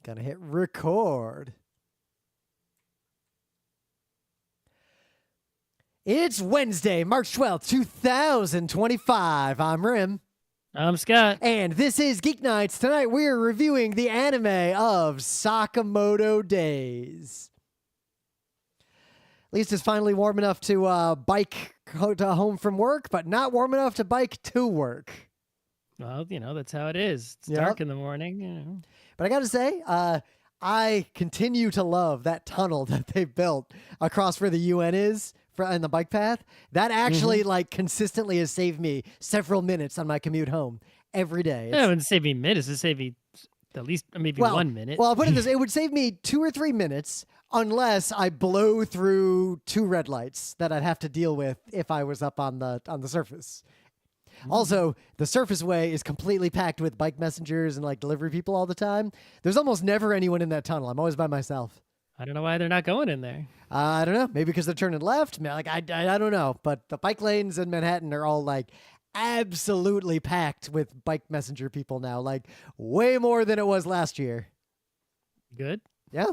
Gonna hit record. It's Wednesday, March 12th, 2025. I'm Rim. I'm Scott. And this is Geek Nights. Tonight we're reviewing the anime of Sakamoto Days. At least it's finally warm enough to bike home from work, but not warm enough to bike to work. Well, that's how it is. It's dark in the morning. But I got to say, I continue to love that tunnel that they built across where the UN is in the bike path. That actually consistently has saved me several minutes on my commute home every day. It wouldn't save me minutes. It'd save me at least maybe 1 minute. Well, I'll put it this: it would save me 2 or 3 minutes unless I blow through 2 red lights that I'd have to deal with if I was up on the surface. Also, the surface way is completely packed with bike messengers and delivery people all the time. There's almost never anyone in that tunnel. I'm always by myself. I don't know why they're not going in there. I don't know. Maybe because they're turning left. I don't know. But the bike lanes in Manhattan are all absolutely packed with bike messenger people now. Way more than it was last year. Good. Yeah.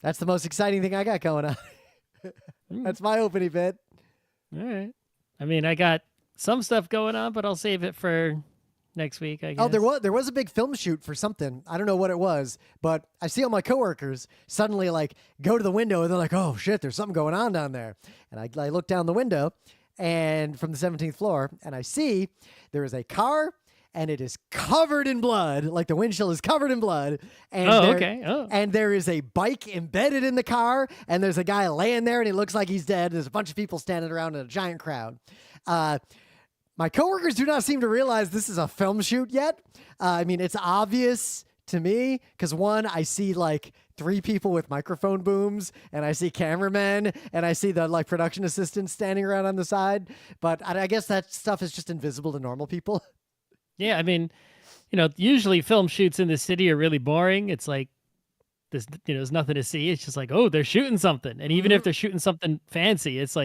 That's the most exciting thing I got going on. That's my opening bit. All right. I mean, I got some stuff going on, but I'll save it for next week, I guess. Oh, there was a big film shoot for something. I don't know what it was, but I see all my coworkers suddenly go to the window and they're like, "Oh shit, there's something going on down there." And I look down the window and from the 17th floor and I see there is a car and it is covered in blood. The windshield is covered in blood. And and there is a bike embedded in the car, and there's a guy laying there, and he looks like he's dead. There's a bunch of people standing around in a giant crowd. My coworkers do not seem to realize this is a film shoot yet. I mean, it's obvious to me because, one, I see 3 people with microphone booms, and I see cameramen, and I see the production assistants standing around on the side. But I guess that stuff is just invisible to normal people. Yeah, I mean, usually film shoots in the city are really boring. It's there's nothing to see. It's just oh, they're shooting something. And even if they're shooting something fancy, it's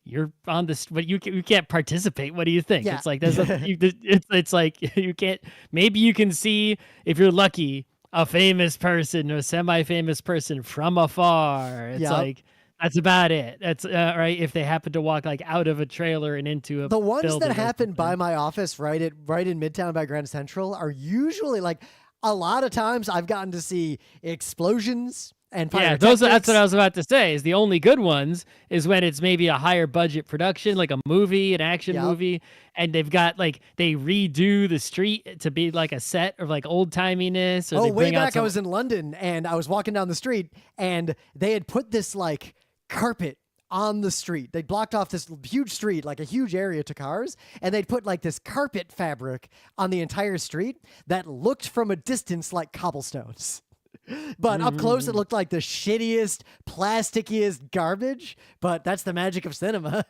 you're on this, but you can't participate. What do you think? Yeah. It's you can't, maybe you can see, if you're lucky, a famous person or semi-famous person from afar. It's that's about it. That's right. If they happen to walk out of a trailer and into the ones that happen by my my office, right in Midtown by Grand Central, are usually a lot of times I've gotten to see explosions and pyrotechnics. That's what I was about to say. Is the only good ones is when it's maybe a higher budget production, like a movie, an action movie, and they've got they redo the street to be a set of old timiness. Way back I was in London and I was walking down the street and they had put this carpet on the street. They blocked off this huge street, a huge area to cars, and they'd put this carpet fabric on the entire street that looked from a distance like cobblestones. But up close, it looked like the shittiest, plastikiest garbage, but that's the magic of cinema.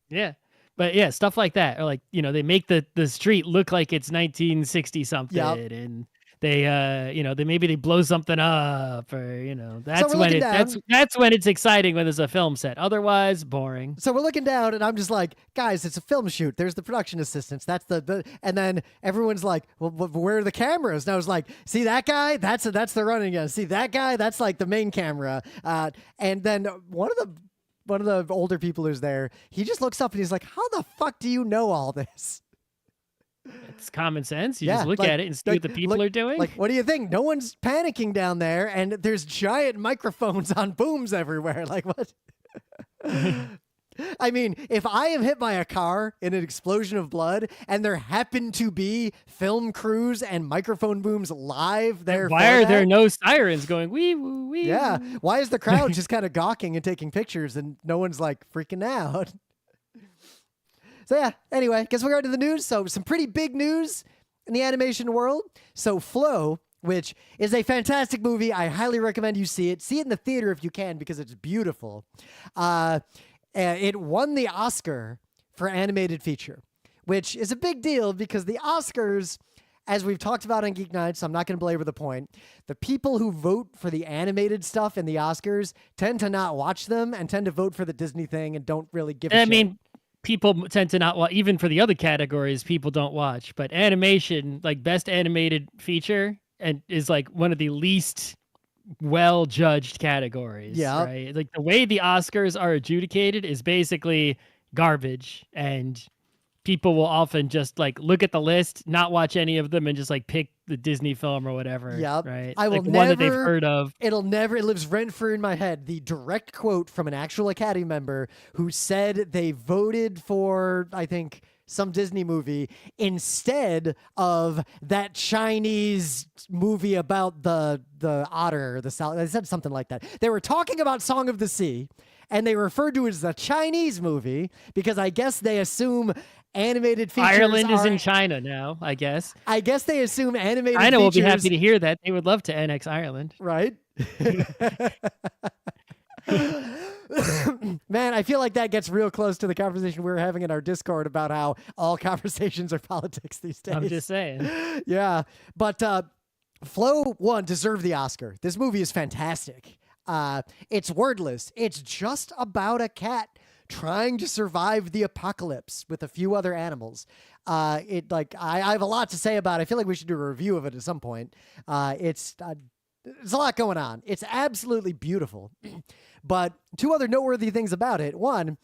Yeah. But yeah, stuff like that. Or they make the street look like it's 1960 something and they they blow something up or that's when it's exciting when there's a film set. Otherwise, boring. So we're looking down and I'm just guys, it's a film shoot. There's the production assistants. That's the and then everyone's well, where are the cameras? And I was see that guy? That's the running gun. See that guy? That's the main camera. And then one of the older people who's there, he just looks up and he's how the fuck do you know all this? It's common sense. You just look at it and see what the people are doing. What do you think? No one's panicking down there, and there's giant microphones on booms everywhere. What? I mean, if I am hit by a car in an explosion of blood, and there happen to be film crews and microphone booms live there, why are there no sirens going wee woo wee? Yeah, why is the crowd just kind of gawking and taking pictures, and no one's freaking out? So yeah, anyway, guess we'll go to the news. So some pretty big news in the animation world. So Flow, which is a fantastic movie. I highly recommend you see it. See it in the theater if you can because it's beautiful. It won the Oscar for animated feature, which is a big deal because the Oscars, as we've talked about on Geek Nights, I'm not going to belabor the point, the people who vote for the animated stuff in the Oscars tend to not watch them and tend to vote for the Disney thing and don't really give a shit. I mean, people tend to not watch, even for the other categories, people don't watch. But animation, best animated feature, and is like one of the least well judged categories, Yeah. right? Like the way the Oscars are adjudicated is basically garbage, and people will often just like look at the list, not watch any of them, and just like pick the Disney film or whatever, Yep. right? I will Like the one that they've never, heard of. it lives rent free in my head. The direct quote from an actual Academy member who said they voted for, I think, some Disney movie instead of that Chinese movie about the otter, the South. They said something like that. They were talking about Song of the Sea, and they referred to it as a Chinese movie because I guess they assume animated features Ireland is are, in China now, I guess. I guess they assume animated China features will be happy to hear that. They would love to annex Ireland. right? Man, I feel like that gets real close to the conversation we were having in our Discord about how all conversations are politics these days. I'm just saying. Yeah. But Flow 1 deserved the Oscar. This movie is fantastic. It's wordless. It's just about a cat trying to survive the apocalypse with a few other animals. I have a lot to say about it. I feel like we should do a review of it at some point. It's there's a lot going on. It's absolutely beautiful. But two other noteworthy things about it. One,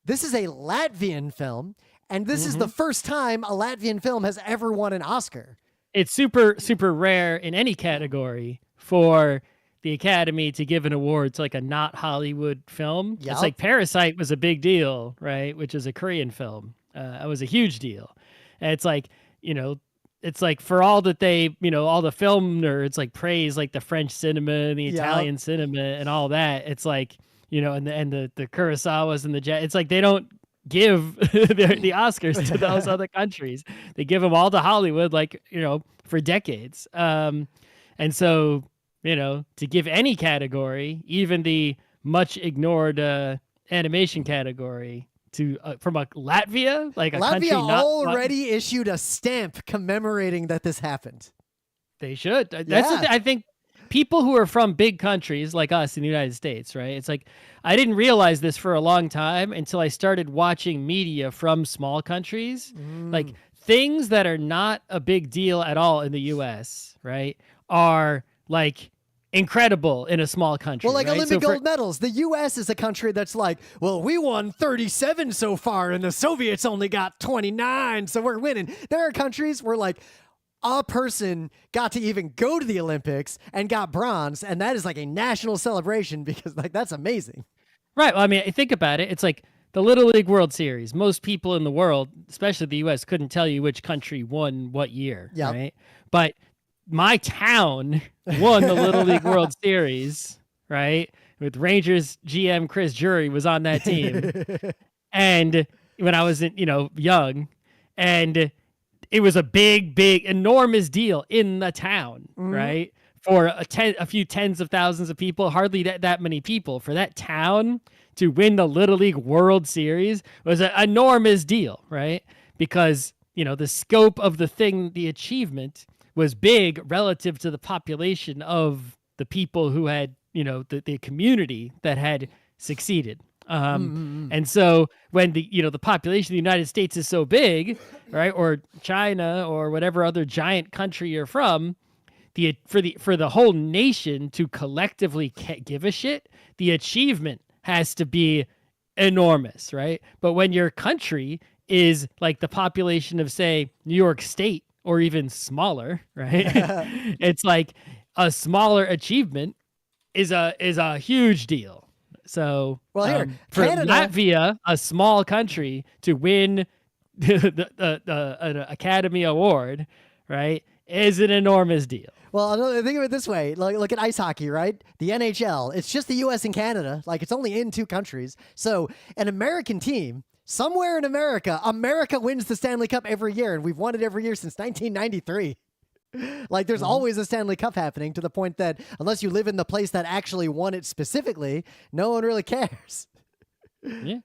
this is a Latvian film, and this is the first time a Latvian film has ever won an Oscar. It's super, super rare in any category for the Academy to give an award to like a not Hollywood film. Yep. It's like Parasite was a big deal, right? Which is a Korean film. It was a huge deal. And it's like, it's like for all that they, all the film nerds like praise like the French cinema and the Italian cinema and all that. It's like, and the Kurosawas and it's like they don't give the Oscars to those other countries. They give them all to Hollywood, like, for decades. And so, to give any category, even the much ignored animation category, to from a Latvia, like a country not already issued a stamp commemorating that this happened. They should. That's I think people who are from big countries like us in the United States, right? It's like I didn't realize this for a long time until I started watching media from small countries. Like things that are not a big deal at all in the US, right, are like incredible in a small country. Well, like right? Olympic gold medals. The U.S. is a country that's like, well, we won 37 so far, and the Soviets only got 29, so we're winning. There are countries where, like, a person got to even go to the Olympics and got bronze, and that is like a national celebration because, like, that's amazing. Right. Well, I mean, think about it. It's like the Little League World Series. Most people in the world, especially the U.S., couldn't tell you which country won what year, right? But my town won the Little League World Series, right? With Rangers GM Chris Jury was on that team. And when I was, young, and it was a big, enormous deal in the town, right? For a few tens of thousands of people, hardly that many people. For that town to win the Little League World Series was an enormous deal, right? Because, the scope of the thing, the achievement was big relative to the population of the people who had, the community that had succeeded. And so when the population of the United States is so big, right, or China or whatever other giant country you're from, for the whole nation to collectively give a shit, the achievement has to be enormous, right? But when your country is like the population of, say, New York State, or even smaller, right? It's like a smaller achievement is a huge deal. So, well, here, for Canada, Latvia, a small country, to win an Academy Award, right, is an enormous deal. Well, think of it this way. Look at ice hockey, right? The NHL. It's just the U.S. and Canada. Like, it's only in two countries. So an American team, somewhere in America wins the Stanley Cup every year, and we've won it every year since 1993. Like, there's always a Stanley Cup happening, to the point that unless you live in the place that actually won it specifically, no one really cares. Yeah.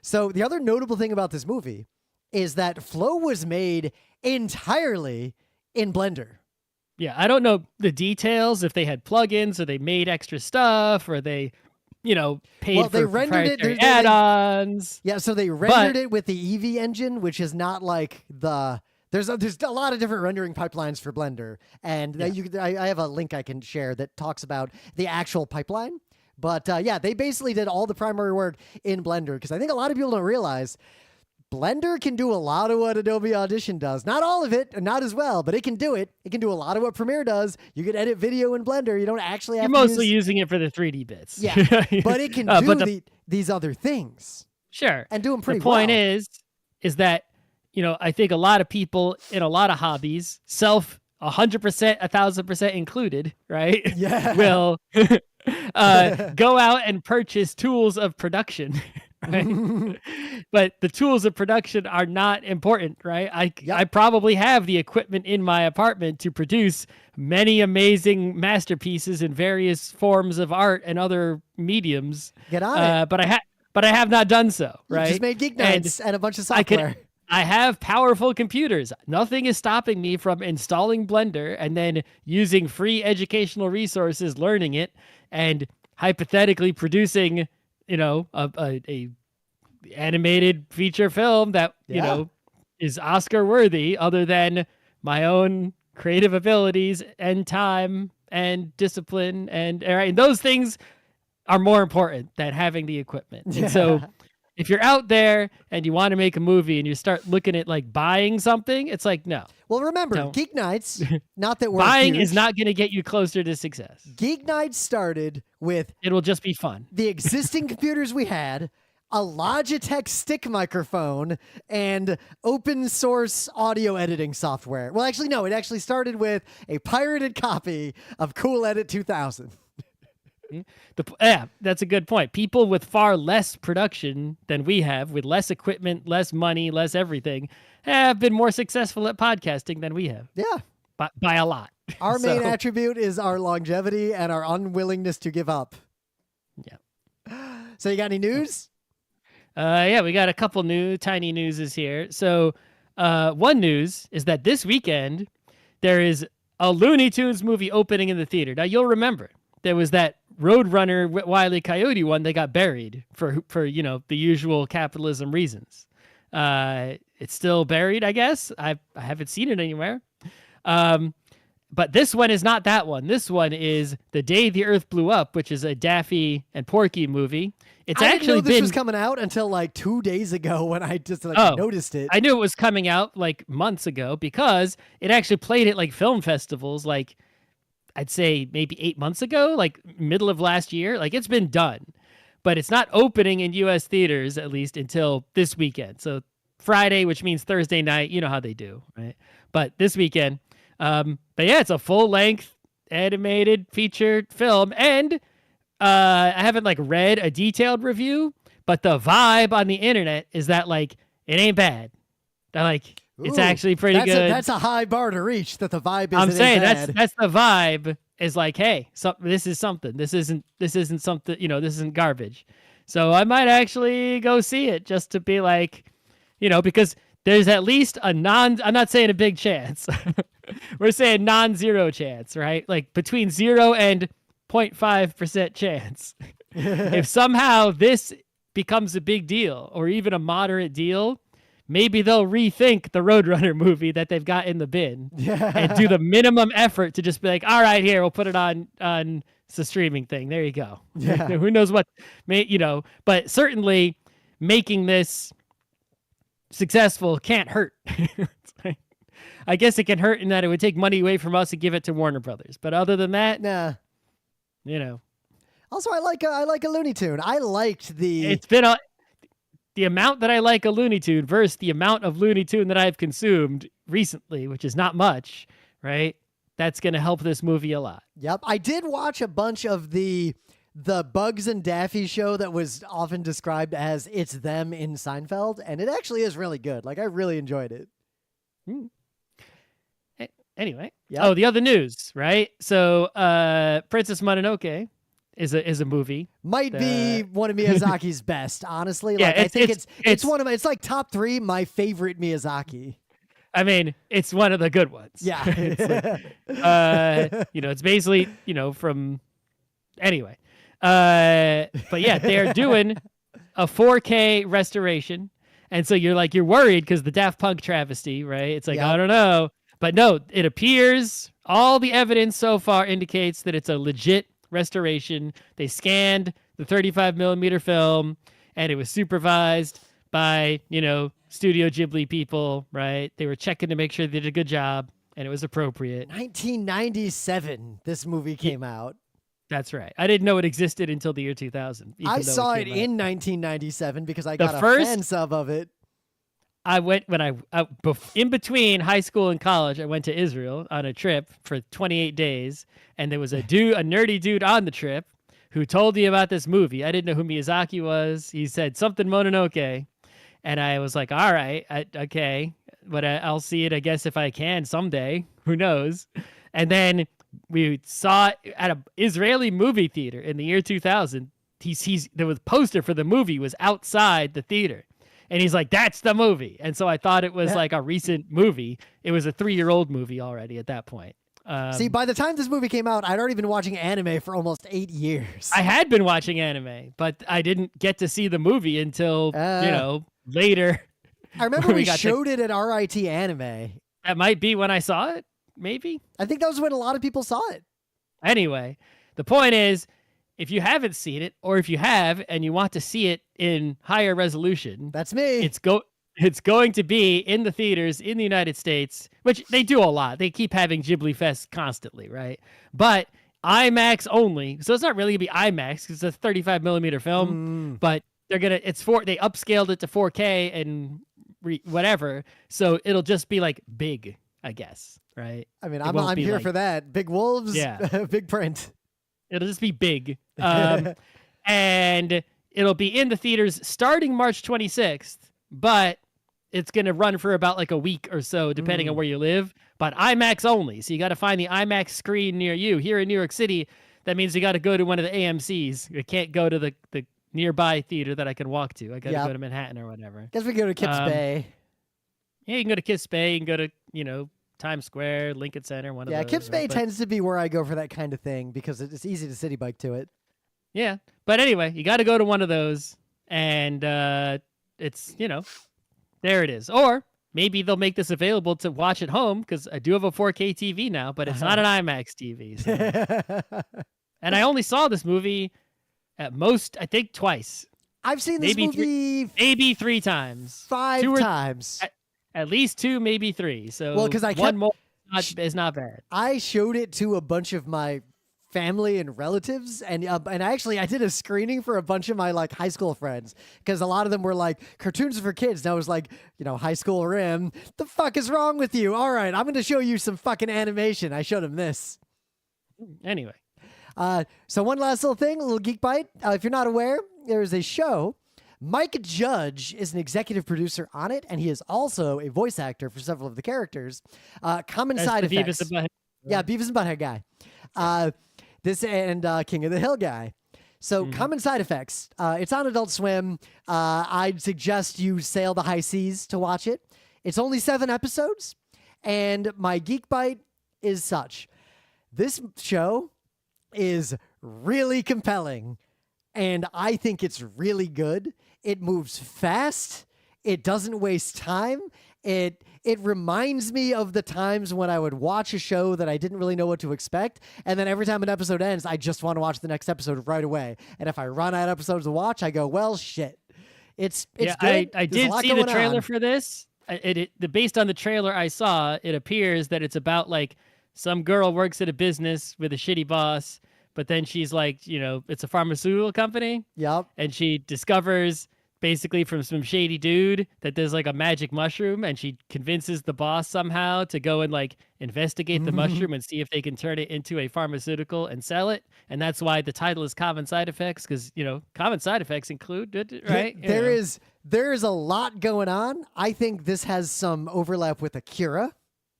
So the other notable thing about this movie is that Flow was made entirely in Blender. Yeah, I don't know the details, if they had plugins or they made extra stuff or they, paid for proprietary add-ons. Yeah, so they rendered it with the Eevee engine, which is not like the There's a lot of different rendering pipelines for Blender, and I have a link I can share that talks about the actual pipeline. But yeah, they basically did all the primary work in Blender, because I think a lot of people don't realize Blender can do a lot of what Adobe Audition does. Not all of it, and not as well, but it can do it. It can do a lot of what Premiere does. You can edit video in Blender. You don't actually have You're to mostly using it for the 3D bits. Yeah, but it can do these other things. Sure. And do them pretty well. The point is that, I think a lot of people in a lot of hobbies, 100%, 1,000% included, right? Yeah. will go out and purchase tools of production. Right? But the tools of production are not important, right? I probably have the equipment in my apartment to produce many amazing masterpieces in various forms of art and other mediums. Get on it. But I have not done so, right? You just made GeekNights and a bunch of software. I have powerful computers. Nothing is stopping me from installing Blender and then using free educational resources, learning it, and hypothetically producing, a animated feature film that, is Oscar worthy, other than my own creative abilities and time and discipline. And those things are more important than having the equipment. And so if you're out there and you want to make a movie and you start looking at like buying something, it's like, no. Well, remember, GeekNights, not that we're buying huge. Is not going to get you closer to success. GeekNights started with it'll just be fun. The existing computers we had, a Logitech stick microphone, and open source audio editing software. Well, actually, no, it actually started with a pirated copy of Cool Edit 2000. That's a good point. People with far less production than we have, with less equipment, less money, less everything, have been more successful at podcasting than we have. Yeah. By a lot. Our main attribute is our longevity and our unwillingness to give up. Yeah. So you got any news? We got a couple tiny newses here. So one news is that this weekend there is a Looney Tunes movie opening in the theater. Now you'll remember there was that Roadrunner Wile E. Coyote one that got buried for the usual capitalism reasons. It's still buried, I guess. I haven't seen it anywhere. But this one is not that one. This one is The Day the Earth Blew Up, which is a Daffy and Porky movie. I didn't know this was coming out until like 2 days ago when I just noticed it. I knew it was coming out like months ago because it actually played at like film festivals like I'd say maybe 8 months ago, like middle of last year. Like it's been done, but it's not opening in U.S. theaters at least until this weekend. So Friday, which means Thursday night, you know how they do, right? But this weekend, but yeah, it's a full-length animated featured film, and I haven't like read a detailed review, but the vibe on the internet is that like it ain't bad. That like it's actually pretty good. That's a high bar to reach. That the vibe is. I'm saying that's the vibe. Is like, hey, this is something. This isn't something. This isn't garbage. So I might actually go see it just to be like, because there's at least I'm not saying a big chance. We're saying non-zero chance, right? Like between 0 and 0.5% chance. If somehow this becomes a big deal or even a moderate deal, maybe they'll rethink the Roadrunner movie that they've got in the bin and do the minimum effort to just be like, all right, here, we'll put it on the streaming thing. There you go. Yeah. Who knows what, but certainly making this successful can't hurt. I guess it can hurt in that it would take money away from us and give it to Warner Brothers. But other than that, nah. Also, I like a Looney Tune. I liked the amount that I like a Looney Tune versus the amount of Looney Tune that I've consumed recently, which is not much, right? That's going to help this movie a lot. Yep. I did watch a bunch of the Bugs and Daffy show that was often described as It's Them in Seinfeld, and it actually is really good. Like, I really enjoyed it. Anyway. Yep. Oh, the other news, right? So, Princess Mononoke is a movie. Might be one of Miyazaki's best, honestly. Yeah, like, I think it's one of my, it's like top 3 my favorite Miyazaki. I mean, it's one of the good ones. Yeah. It's like, it's basically, from anyway. But yeah, they're doing a 4K restoration, And so you're worried because the Daft Punk travesty, right? It's like, Yep. I don't know. But no, it appears all the evidence so far indicates that it's a legit restoration. They scanned the 35 millimeter film and it was supervised by, Studio Ghibli people, right? They were checking to make sure they did a good job and it was appropriate. 1997, this movie came out. That's right. I didn't know it existed until the year 2000. I saw it in 1997 because I got a first fan sub of it. I went in between high school and college. I went to Israel on a trip for 28 days, and there was a nerdy dude on the trip who told me about this movie. I didn't know who Miyazaki was. He said something Mononoke, and I was like, all right, okay, but I'll see it, I guess, if I can someday. Who knows? And then we saw it at an Israeli movie theater in the year 2000. There was a poster for the movie was outside the theater. And he's like, that's the movie. And so I thought it was like a recent movie. It was a 3-year-old movie already at that point. See, by the time this movie came out, I'd already been watching anime for almost 8 years. I had been watching anime, but I didn't get to see the movie until, later. I remember we showed it at RIT Anime. That might be when I saw it, maybe. I think that was when a lot of people saw it. Anyway, the point is, if you haven't seen it, or if you have and you want to see it in higher resolution, that's me. It's going to be in the theaters in the United States, which they do a lot. They keep having Ghibli Fest constantly, right? But IMAX only. So it's not really gonna be IMAX because it's a 35 millimeter film, but they upscaled it to 4K and whatever. So it'll just be like big, I guess, right? I mean, I'm here for that. Big wolves, big print. It'll just be big. And it'll be in the theaters starting March 26th, but it's going to run for about like a week or so, depending on where you live, but IMAX only. So you got to find the IMAX screen near you. Here in New York City, that means you got to go to one of the AMCs. You can't go to the nearby theater that I can walk to. I got to go to Manhattan or whatever. Guess we go to Kips Bay. Yeah, you can go to Kips Bay. You can go to, Times Square, Lincoln Center, one of those. Yeah, Kips Bay tends to be where I go for that kind of thing because it's easy to city bike to it. Yeah, but anyway, you got to go to one of those, and it's, there it is. Or maybe they'll make this available to watch at home because I do have a 4K TV now, but it's not an IMAX TV. So. And I only saw this movie at most, I think, twice. I've seen this movie maybe 3 times. 5 times. At least 2, maybe 3. So because one more is not bad. I showed it to a bunch of my family and relatives, and actually I did a screening for a bunch of my like high school friends because a lot of them were like, cartoons are for kids, and I was like, high school rim, the fuck is wrong with you? All right, I'm going to show you some fucking animation. I showed them this. Anyway. So one last little thing, a little geek bite. If you're not aware, there is a show. Mike Judge is an executive producer on it, and he is also a voice actor for several of the characters. Common Side Effects. Yeah, Beavis and Butthead guy. This and King of the Hill guy. So Common Side Effects. It's on Adult Swim. I'd suggest you sail the high seas to watch it. It's only 7 episodes, and my geek bite is such. This show is really compelling, and I think it's really good. It moves fast. It doesn't waste time. It reminds me of the times when I would watch a show that I didn't really know what to expect, and then every time an episode ends, I just want to watch the next episode right away. And if I run out of episodes to watch, I go, well, shit. It's good. I did see the trailer for this. Based on the trailer I saw, it appears that it's about like some girl works at a business with a shitty boss, but then she's like, it's a pharmaceutical company. Yep. And she discovers basically from some shady dude that there's like a magic mushroom, and she convinces the boss somehow to go and like investigate the mushroom and see if they can turn it into a pharmaceutical and sell it. And that's why the title is Common Side Effects, because common side effects include, right? There is a lot going on. I think this has some overlap with Akira,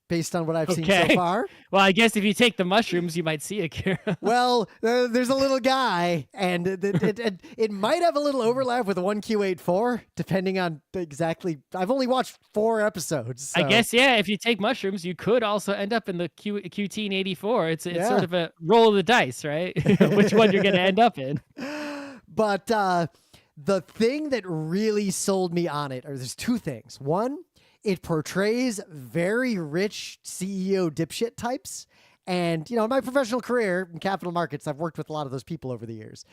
based on what I've seen so far. Well, I guess if you take the mushrooms, you might see Akira. Well, there's a little guy, and it might have a little overlap with 1Q84, depending on exactly. I've only watched 4 episodes. So. I guess, yeah, if you take mushrooms, you could also end up in the QTeen 84. It's sort of a roll of the dice, right? Which one you're going to end up in. But The thing that really sold me on it, or there's two things. One, it portrays very rich CEO dipshit types. And, in my professional career in capital markets, I've worked with a lot of those people over the years.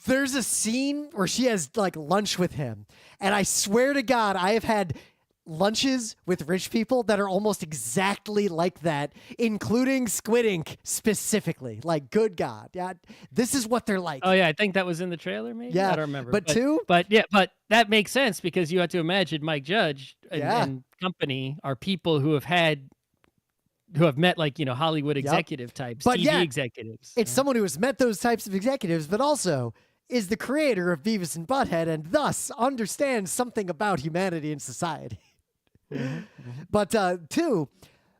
There's a scene where she has like lunch with him. And I swear to God, I have had lunches with rich people that are almost exactly like that, including Squid Ink specifically. Like, good God. Yeah, this is what they're like. Oh, yeah. I think that was in the trailer, maybe? Yeah. I don't remember. But that makes sense because you have to imagine Mike Judge and company are people who have met like, Hollywood executive types, but TV executives. It's someone who has met those types of executives, but also is the creator of Beavis and Butthead and thus understands something about humanity and society. But two,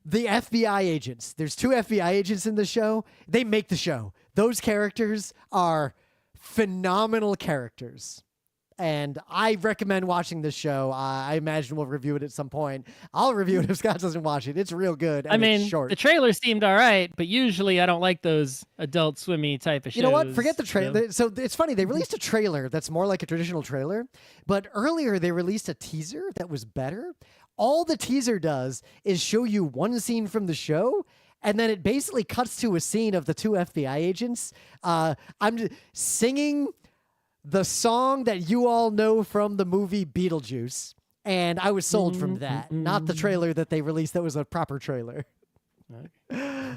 the FBI agents. There's two FBI agents in the show. They make the show. Those characters are phenomenal characters. And I recommend watching this show. I imagine we'll review it at some point. I'll review it if Scott doesn't watch it. It's real good. And it's short. The trailer seemed all right, but usually I don't like those adult swimmy type of shows. You know what? Forget the trailer. So it's funny. They released a trailer that's more like a traditional trailer, but earlier they released a teaser that was better. All the teaser does is show you one scene from the show, and then it basically cuts to a scene of the two FBI agents. I'm just singing the song that you all know from the movie Beetlejuice, and I was sold from that, not the trailer that they released that was a proper trailer. Okay.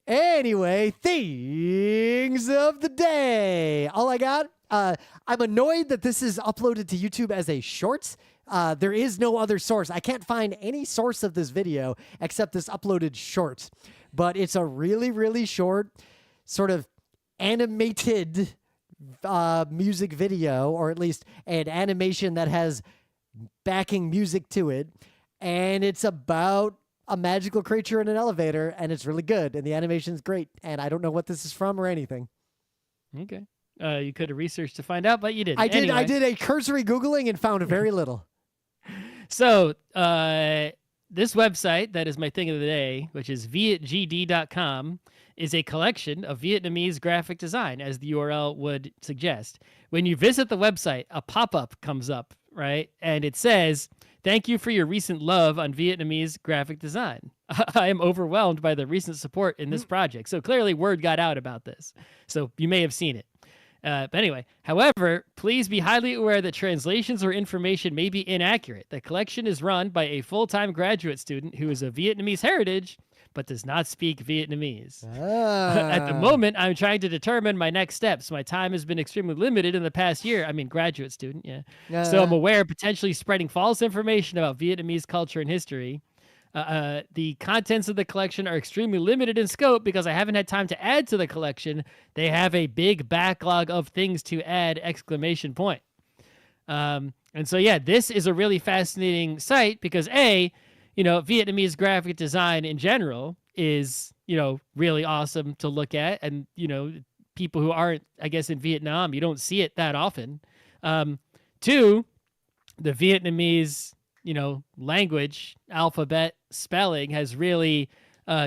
Anyway, things of the day. All I got, I'm annoyed that this is uploaded to YouTube as a short. There is no other source. I can't find any source of this video except this uploaded short, but it's a really, really short sort of animated music video, or at least an animation that has backing music to it, and it's about a magical creature in an elevator, and it's really good, and the animation's great, and I don't know what this is from or anything. Okay. You could have researched to find out, but you didn't. I did. Anyway. I did a cursory Googling and found very little. So this website that is my thing of the day, which is vietgd.com, is a collection of Vietnamese graphic design, as the URL would suggest. When you visit the website, a pop-up comes up, right? And it says, "Thank you for your recent love on Vietnamese graphic design. I am overwhelmed by the recent support in this project." So clearly word got out about this. So you may have seen it. But anyway, however, please be highly aware that translations or information may be inaccurate. The collection is run by a full-time graduate student who is of Vietnamese heritage, but does not speak Vietnamese. At the moment, I'm trying to determine my next steps. My time has been extremely limited in the past year. I mean, graduate student, yeah. So I'm aware of potentially spreading false information about Vietnamese culture and history. The contents of the collection are extremely limited in scope because I haven't had time to add to the collection. They have a big backlog of things to add, exclamation point. And so, yeah, this is a really fascinating site because Vietnamese graphic design in general is, really awesome to look at. And, people who aren't, I guess, in Vietnam, you don't see it that often. Two, the Vietnamese, language, alphabet, spelling has really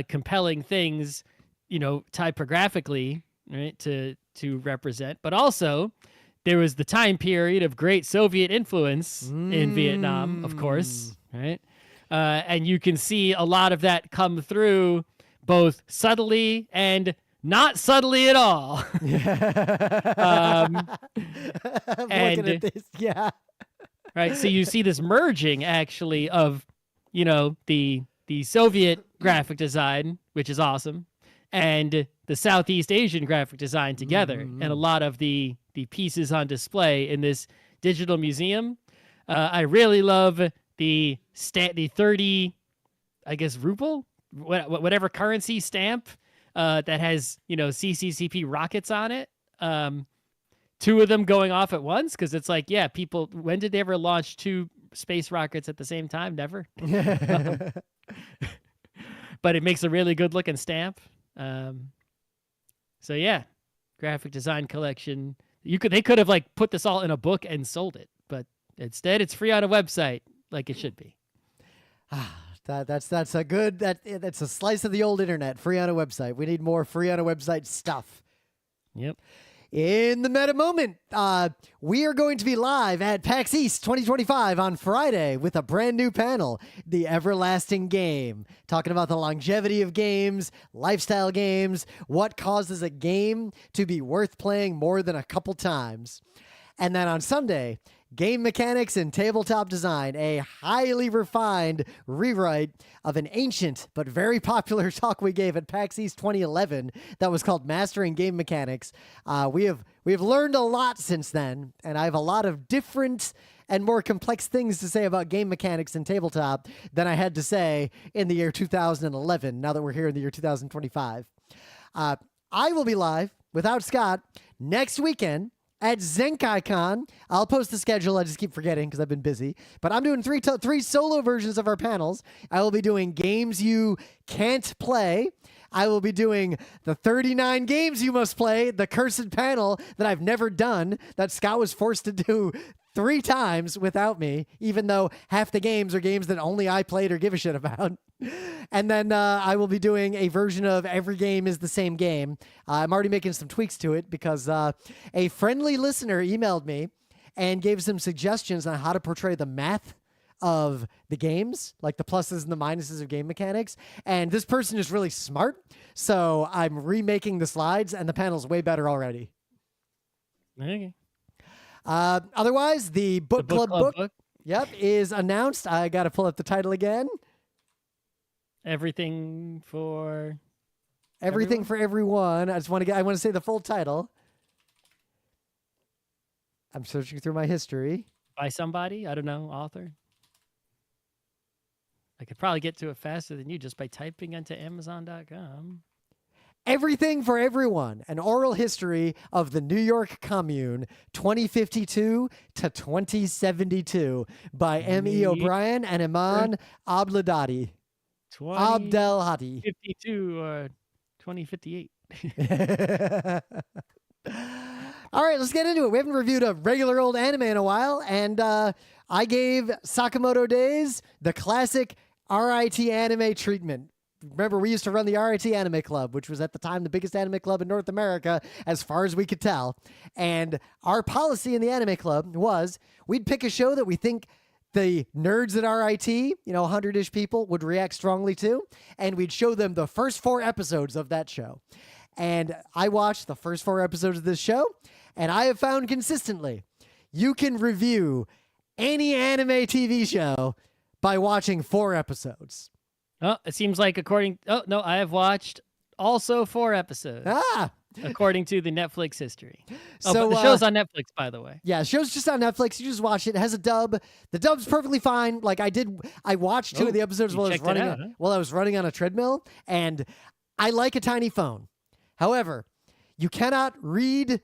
compelling things, typographically, right, to represent. But also, there was the time period of great Soviet influence in Vietnam, of course, right? And you can see a lot of that come through both subtly and not subtly at all. I'm looking at this, yeah. Right, so you see this merging, actually, of, the Soviet graphic design, which is awesome, and the Southeast Asian graphic design together, and a lot of the pieces on display in this digital museum. I really love the 30, I guess, ruble, whatever currency stamp that has, CCCP rockets on it. Two of them going off at once, because it's like, yeah, people, when did they ever launch two space rockets at the same time? Never. But it makes a really good looking stamp. So yeah, graphic design collection. They could have like put this all in a book and sold it, but instead it's free on a website like it should be. That's a slice of the old internet, free on a website. We need more free on a website stuff. Yep. In the meta moment, we are going to be live at PAX East 2025 on Friday with a brand new panel, The Everlasting Game, talking about the longevity of games, lifestyle games, what causes a game to be worth playing more than a couple times. And then on Sunday, Game Mechanics and Tabletop Design, a highly refined rewrite of an ancient but very popular talk we gave at PAX East 2011 that was called Mastering Game Mechanics. We have learned a lot since then, and I have a lot of different and more complex things to say about game mechanics and tabletop than I had to say in the year 2011, now that we're here in the year 2025. I will be live without Scott next weekend at ZenkaiCon. I'll post the schedule. I just keep forgetting because I've been busy. But I'm doing three solo versions of our panels. I will be doing games you can't play. I will be doing the 39 games you must play, the cursed panel that I've never done, that Scott was forced to do 3 times without me, even though half the games are games that only I played or give a shit about. And then I will be doing a version of Every Game is the Same Game. I'm already making some tweaks to it because a friendly listener emailed me and gave some suggestions on how to portray the math of the games, like the pluses and the minuses of game mechanics. And this person is really smart, so I'm remaking the slides, and the panel's way better already. Okay. Otherwise, the book club book, yep, is announced. I got to pull up the title again. Everything for everyone. I want to say the full title. I'm searching through my history. By somebody, I don't know, author. I could probably get to it faster than you just by typing into Amazon.com. Everything for Everyone, an oral history of the New York Commune, 2052 to 2072, by M.E. O'Brien and Iman Abdelhadi. 2052 or 2058. All right, let's get into it. We haven't reviewed a regular old anime in a while, and I gave Sakamoto Days the classic RIT anime treatment. Remember, we used to run the RIT Anime Club, which was at the time the biggest anime club in North America, as far as we could tell. And our policy in the anime club was we'd pick a show that we think the nerds at RIT, 100-ish people, would react strongly to, and we'd show them the first 4 episodes of that show. And I watched the first 4 episodes of this show, and I have found consistently you can review any anime TV show by watching 4 episodes. Oh, it seems like I have watched also 4 episodes. According to the Netflix history. So the show's on Netflix, by the way. Yeah, the show's just on Netflix. You just watch it. It has a dub. The dub's perfectly fine. Like I watched 2 of the episodes while I was running on a treadmill, and I like a tiny phone. However, you cannot read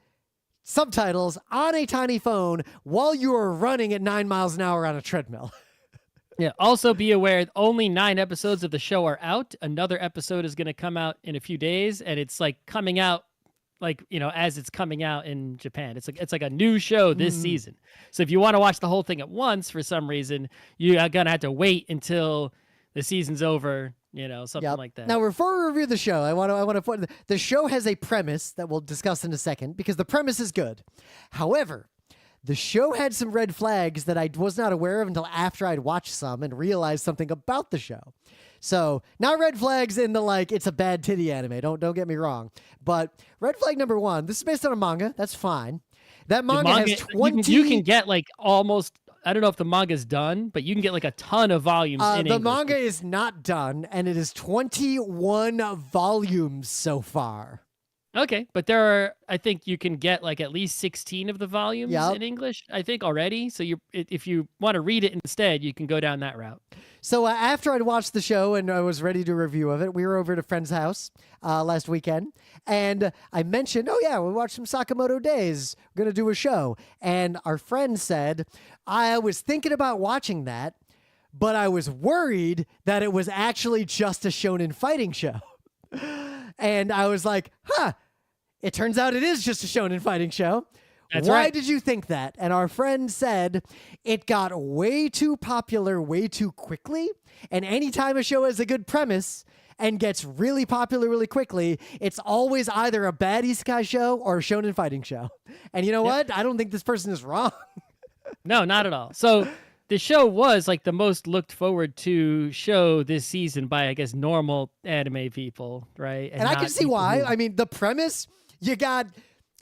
subtitles on a tiny phone while you are running at 9 miles an hour on a treadmill. Yeah. Also be aware, only 9 episodes of the show are out. Another episode is going to come out in a few days, and it's like coming out as it's coming out in Japan. It's like a new show this season. So if you want to watch the whole thing at once for some reason, you are going to have to wait until the season's over, something like that. Now, before we review the show, I want to put the show has a premise that we'll discuss in a second because the premise is good. However, the show had some red flags that I was not aware of until after I'd watched some and realized something about the show. So, not red flags in the it's a bad titty anime. Don't get me wrong. But red flag number 1, this is based on a manga. That's fine. That manga has 20... You can get almost... I don't know if the manga's done, but you can get a ton of volumes in English. The manga is not done, and it is 21 volumes so far. Okay, but I think you can get at least 16 of the volumes in English, I think, already. So if you want to read it instead, you can go down that route. So after I'd watched the show and I was ready to review of it, we were over at a friend's house last weekend, and I mentioned, we watched some Sakamoto Days. We're going to do a show. And our friend said, I was thinking about watching that, but I was worried that it was actually just a shonen fighting show. And I was like, it turns out it is just a shonen fighting show. Why did you think that? And our friend said it got way too popular way too quickly. And anytime a show has a good premise and gets really popular really quickly, it's always either a bad isekai show or a shonen fighting show. And you know what? I don't think this person is wrong. No, not at all. So the show was like the most looked forward to show this season by, I guess, normal anime people, right? And I can see why. I mean, the premise, you got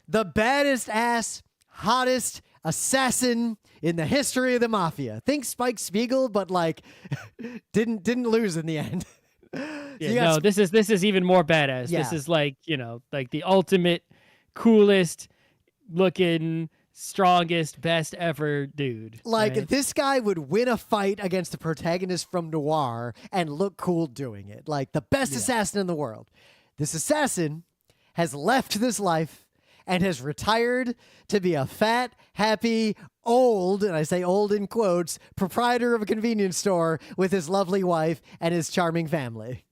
the baddest ass, hottest assassin in the history of the mafia. Think Spike Spiegel, but like didn't lose in the end. Yeah, no, this is even more badass. Yeah. This is like, like the ultimate coolest looking, strongest, best ever dude. Like right? this guy would win a fight against the protagonist from Noir and look cool doing it. Like the best assassin in the world. This assassin has left this life and has retired to be a fat, happy, old, and I say old in quotes, proprietor of a convenience store with his lovely wife and his charming family.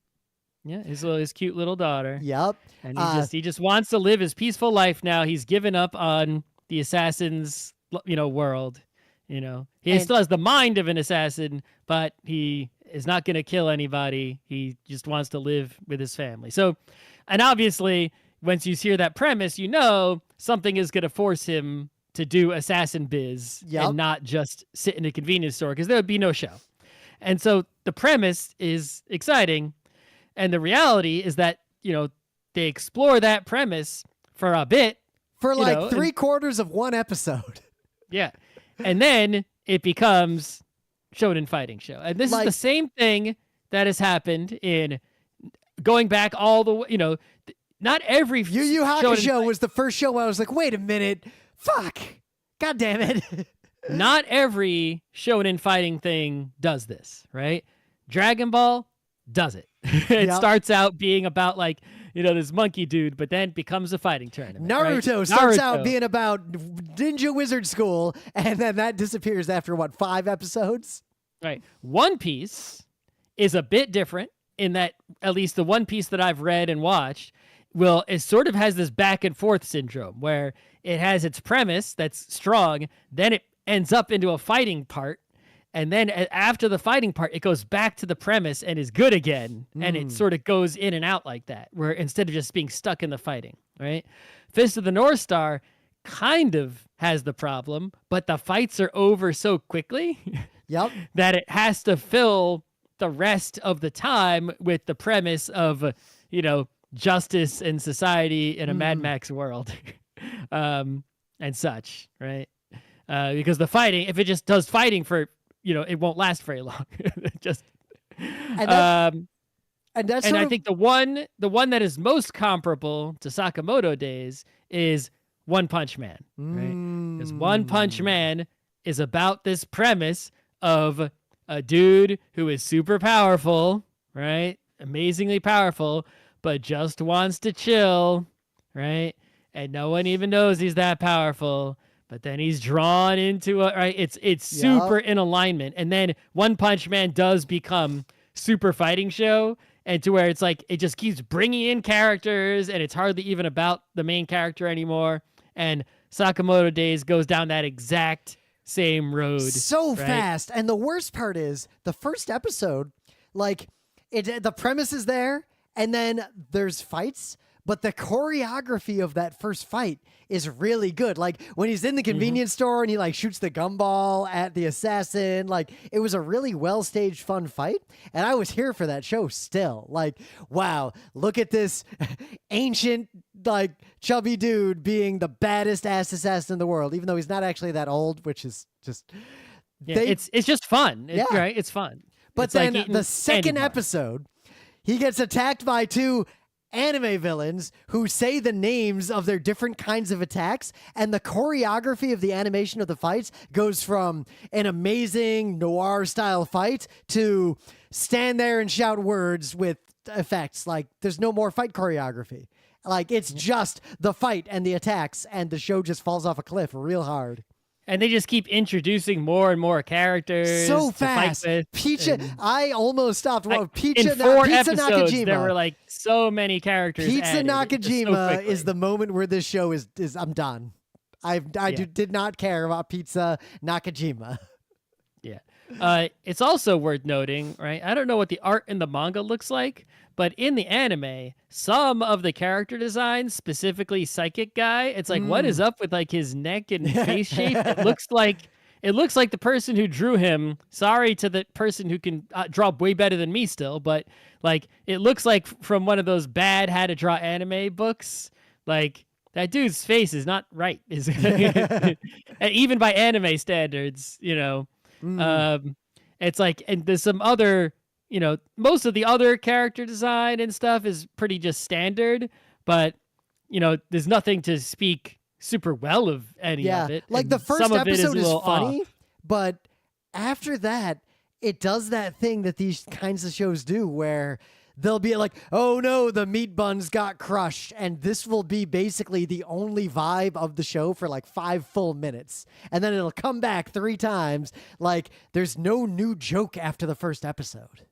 Yeah, his cute little daughter. Yep. And he just wants to live his peaceful life now. He's given up on the assassin's, world. He still has the mind of an assassin, but he is not going to kill anybody. He just wants to live with his family. So, and obviously, once you hear that premise, something is going to force him to do assassin biz and not just sit in a convenience store, because there would be no show. And so the premise is exciting. And the reality is that, they explore that premise for a bit. For like 3/4 of one episode. Yeah. And then it becomes shonen fighting show. And this is the same thing that has happened in going back all the way, not every Yu Yu Hakusho was the first show where I was like, wait a minute. Fuck. God damn it. Not every shonen fighting thing does this, right? Dragon Ball does it. It starts out being about like, this monkey dude, but then becomes a fighting tournament. Naruto starts out being about ninja wizard school, and then that disappears after 5 episodes? Right. One Piece is a bit different in that, at least the One Piece that I've read and watched, it sort of has this back and forth syndrome where it has its premise that's strong, then it ends up into a fighting part, and then after the fighting part, it goes back to the premise and is good again, and it sort of goes in and out like that, where instead of just being stuck in the fighting, right? Fist of the North Star kind of has the problem, but the fights are over so quickly that it has to fill the rest of the time with the premise of, justice and society in a Mad Max world and such, right? Because the fighting, if it just does fighting for, it won't last very long. I think the one that is most comparable to Sakamoto Days is One Punch Man, right? Because One Punch Man is about this premise of a dude who is super powerful, right? Amazingly powerful, but just wants to chill, right? And no one even knows he's that powerful. But then he's drawn into it, right? It's super in alignment. And then One Punch Man does become super fighting show, and to where it's like it just keeps bringing in characters, and it's hardly even about the main character anymore. And Sakamoto Days goes down that exact same road so fast. And the worst part is the first episode, the premise is there, and then there's fights. But the choreography of that first fight is really good. Like when he's in the convenience store and he shoots the gumball at the assassin, it was a really well-staged, fun fight. And I was here for that show still. Wow, look at this ancient, chubby dude being the baddest ass assassin in the world, even though he's not actually that old, which is just... it's just fun. Right? It's fun. But it's then the second episode, he gets attacked by 2 anime villains who say the names of their different kinds of attacks, and the choreography of the animation of the fights goes from an amazing noir style fight to stand there and shout words with effects. There's no more fight choreography. It's just the fight and the attacks, and the show just falls off a cliff real hard. And they just keep introducing more and more characters so to fast. Fight with. Pizza, I almost stopped. Well, in 4 Pizza episodes, Nakajima. there were so many characters. Pizza added, Nakajima so is the moment where this show is I'm done. I did not care about Pizza Nakajima. Yeah. It's also worth noting, right? I don't know what the art in the manga looks like, but in the anime, some of the character designs, specifically Psychic Guy, it's like, what is up with like his neck and face shape? It looks like the person who drew him. Sorry to the person who can draw way better than me still, but like it looks like from one of those bad how to draw anime books. Like that dude's face is not right. Is even by anime standards, it's like, and there's some other, most of the other character design and stuff is pretty just standard, but there's nothing to speak super well of any of it. Like the first episode is funny, but after that, it does that thing that these kinds of shows do where they'll be like, oh no, the meat buns got crushed. And this will be basically the only vibe of the show for like 5 full minutes. And then it'll come back 3 times. Like there's no new joke after the first episode.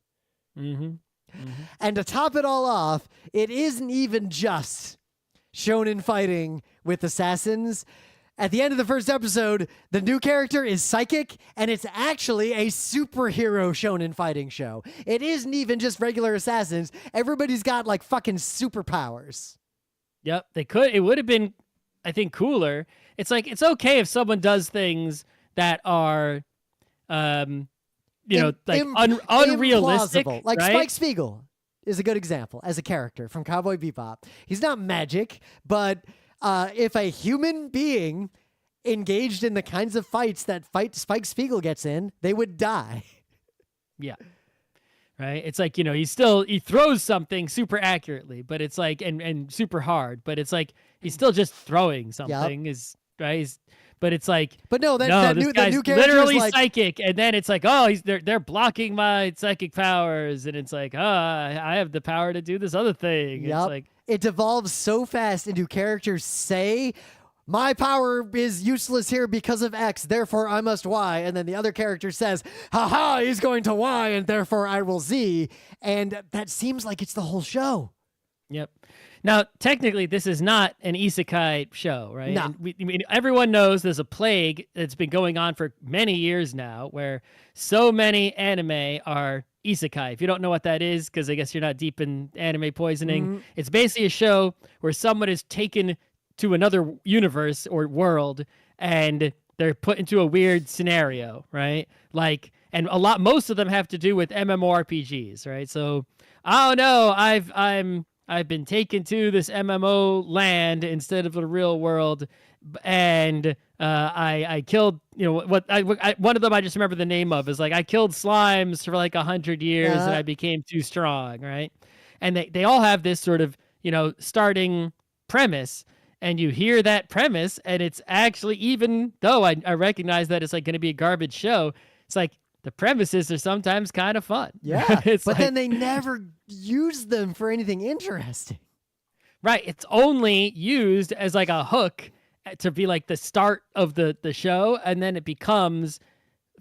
And to top it all off, it isn't even just shonen fighting with assassins. At the end of the first episode, the new character is Psychic, and it's actually a superhero shonen fighting show. It isn't even just regular assassins. Everybody's got like fucking superpowers. Yep, they could. It would have been, I think, cooler. It's like, it's okay if someone does things that are, unrealistic. Like right? Spike Spiegel is a good example as a character from Cowboy Bebop. He's not magic, but if a human being engaged in the kinds of fights that Spike Spiegel gets in, they would die. Yeah. Right. It's like, he throws something super accurately, but it's like, and super hard, but it's like, he's still just throwing something but it's like, but no, this new guy's character literally is like, psychic. And then it's like, oh, they're blocking my psychic powers. And it's like, I have the power to do this other thing. Yep. It's like, it devolves so fast into characters say, my power is useless here because of X, therefore I must Y. And then the other character says, haha, he's going to Y, and therefore I will Z. And that seems like it's the whole show. Yep. Now, technically, this is not an isekai show, right? No. And everyone knows there's a plague that's been going on for many years now where so many anime are isekai. If you don't know what that is, because I guess you're not deep in anime poisoning, it's basically a show where someone is taken to another universe or world and they're put into a weird scenario, right? Like, and most of them have to do with MMORPGs, right? So, oh no, I've been taken to this MMO land instead of the real world, and I killed, one of them I just remember the name of is like, I killed slimes for like 100 years and I became too strong, right? And they all have this sort of, starting premise, and you hear that premise, and it's actually, even though I recognize that it's like going to be a garbage show, it's like, the premises are sometimes kind of fun. Yeah, but then they never use them for anything interesting. Right. It's only used as like a hook to be like the start of the show, and then it becomes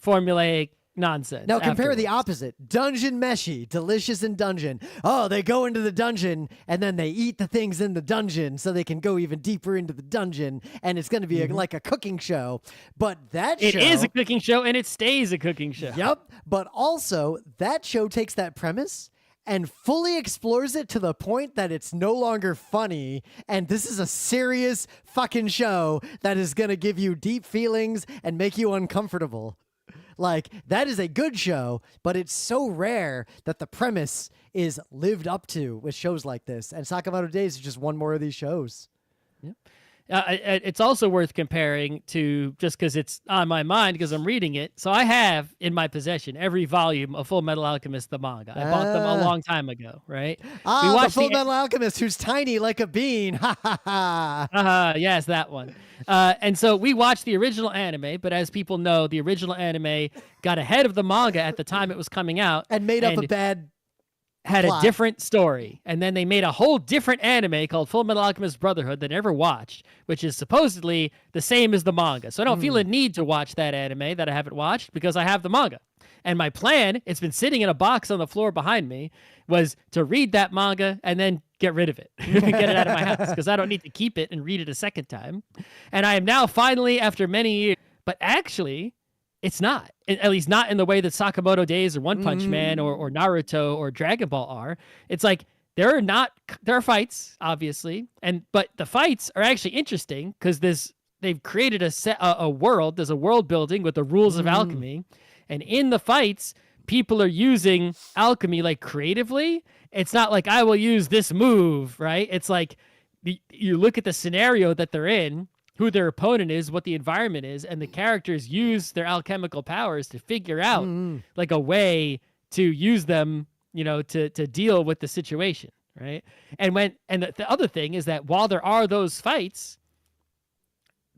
formulaic nonsense. Now compare afterwards. the opposite. Dungeon Meshi, delicious in dungeon. Oh, they go into the dungeon and then they eat the things in the dungeon so they can go even deeper into the dungeon, and it's going to be like a cooking show. But it is a cooking show, and it stays a cooking show. Yep. But also that show takes that premise and fully explores it to the point that it's no longer funny, and this is a serious fucking show that is going to give you deep feelings and make you uncomfortable. Like, that is a good show, but it's so rare that the premise is lived up to with shows like this. And Sakamoto Days is just one more of these shows. Yep. It's also worth comparing to, just because it's on my mind because I'm reading it. So I have in my possession every volume of Full Metal Alchemist, the manga. I bought them a long time ago, right? The Full Metal Alchemist who's tiny like a bean. Ha ha ha. Yes, that one. And so we watched the original anime, but as people know, the original anime got ahead of the manga at the time it was coming out. And made up a bad had plot. A different story, and then they made a whole different anime called Full Metal Alchemist Brotherhood that I never watched, which is supposedly the same as the manga. So I don't feel a need to watch that anime that I haven't watched because I have the manga. And my plan, it's been sitting in a box on the floor behind me, was to read that manga and then get rid of it, get it out of my house, because I don't need to keep it and read it a second time. And I am now finally, after many years, but actually, it's not. At least not in the way that Sakamoto Days or One Punch Man or Naruto or Dragon Ball are. It's like there are fights, obviously, but the fights are actually interesting because they've created a world. There's a world building with the rules of alchemy, and in the fights, people are using alchemy like creatively. It's not like I will use this move, right? It's like you look at the scenario that they're in, who their opponent is, what the environment is, and the characters use their alchemical powers to figure out like a way to use them, to deal with the situation, right? And the other thing is that while there are those fights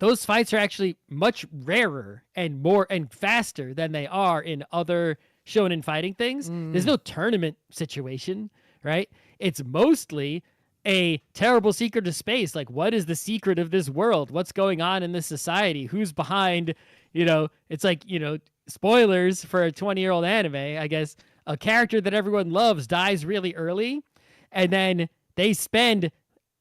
are actually much rarer and more and faster than they are in other shonen fighting things. There's no tournament situation, right? It's mostly a terrible secret of space. Like, what is the secret of this world? What's going on in this society? Who's behind, it's like, spoilers for a 20-year-old anime, I guess. A character that everyone loves dies really early, and then they spend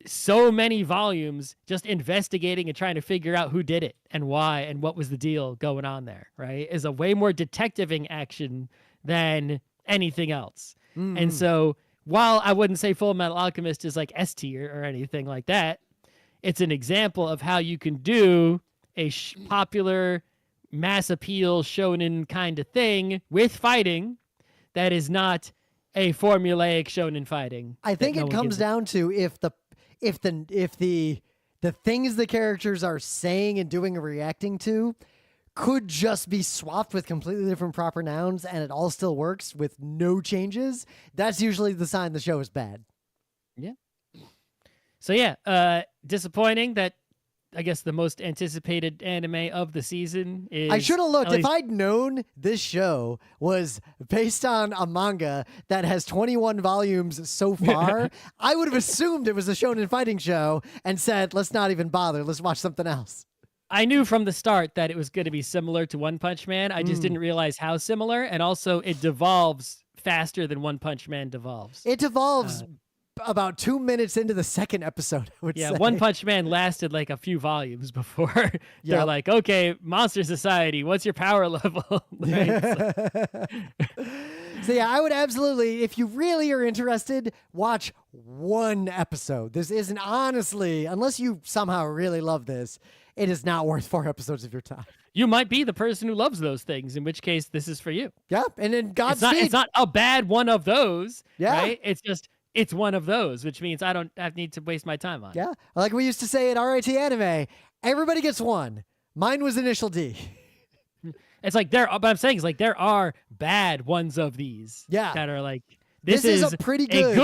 so many volumes just investigating and trying to figure out who did it and why and what was the deal going on there, right? Is a way more detectiving action than anything else. And so while I wouldn't say Full Metal Alchemist is like S tier or anything like that, it's an example of how you can do a popular mass appeal shonen kind of thing with fighting that is not a formulaic shonen fighting. I think it comes down to if the things the characters are saying and doing and reacting to could just be swapped with completely different proper nouns and it all still works with no changes, that's usually the sign the show is bad. Yeah. So yeah, disappointing that I guess the most anticipated anime of the season is... I should have looked. If I'd known this show was based on a manga that has 21 volumes so far, I would have assumed it was a shonen fighting show and said, let's not even bother. Let's watch something else. I knew from the start that it was going to be similar to One Punch Man. I just didn't realize how similar. And also it devolves faster than One Punch Man devolves. It devolves about 2 minutes into the second episode, I would say. One Punch Man lasted like a few volumes before they're like, okay, Monster Society, what's your power level? So yeah, I would absolutely, if you really are interested, watch one episode. This isn't, honestly, unless you somehow really love this, it is not worth 4 episodes of your time. You might be the person who loves those things, in which case this is for you. Yeah, and then Godspeed. It's not a bad one of those, right? It's just... it's one of those, which means I need to waste my time on it. Yeah. Like we used to say at RIT Anime, everybody gets one. Mine was Initial D. It's like but I'm saying it's like there are bad ones of these. Yeah. That are like, this is a pretty good